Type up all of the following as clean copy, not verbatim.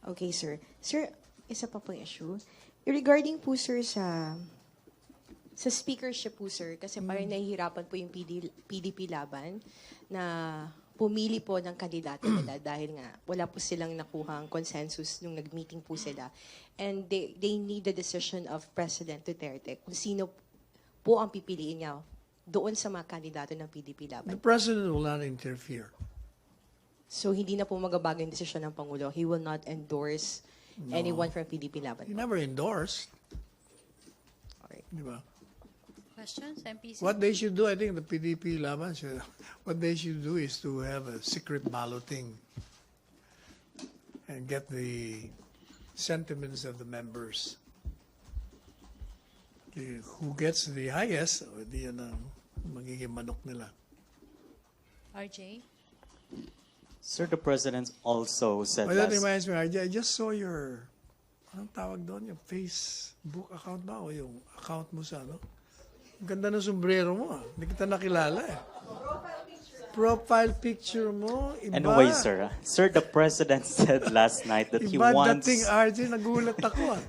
Okay, sir. Sir, isa pa pong issue. Regarding po, sir, sa speakership po, sir, kasi parang nahihirapan po yung PDP-Laban na pumili po ng kandidato nila dahil nga wala po silang nakuhang consensus nung nag-meeting po sila. And they need the decision of President Duterte kung sino po ang pipiliin niya doon sa mga kandidato ng PDP-Laban. The president will not interfere. So hindi na po magbabago yung desisyon ng Pangulo. He will not endorse anyone from He PDP-Laban. never endorsed. Alright. Di ba? Questions, MPC? What they should do, I think the PDP-Laban should, what they should do is to have a secret balloting and get the sentiments of the members. Who gets the highest, o di yan ang magiging manok nila. RJ? Sir, the President also said Well, that last... reminds me, RJ, I just saw your, anong tawag doon, yung Facebook account ba o yung account mo sa ano? Ang ganda ng sombrero mo ah. Hindi kita nakilala eh. Profile picture mo, iba. Anyway, sir, the President said last night that he Iba wants... dating RJ, nagulat ako ah.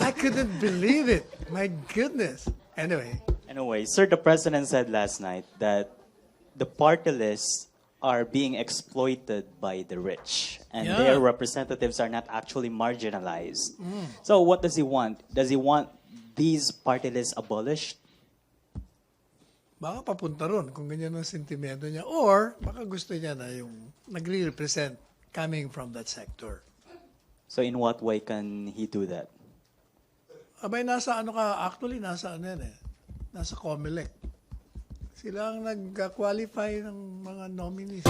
I couldn't believe it. My goodness. Anyway, sir, the President said last night that the party lists are being exploited by the rich and Yeah. their representatives are not actually marginalized. So what does he want? Does he want these party lists abolished? Baka papunta ron kung ganyan ang sentimento niya. Or baka gusto niya na yung nagre-represent coming from that sector. So in what way can he do that? Abay, nasa ano ka, actually, nasa ano yan eh. Nasa COMELEC. Sila ang nag-qualify ng mga nominees.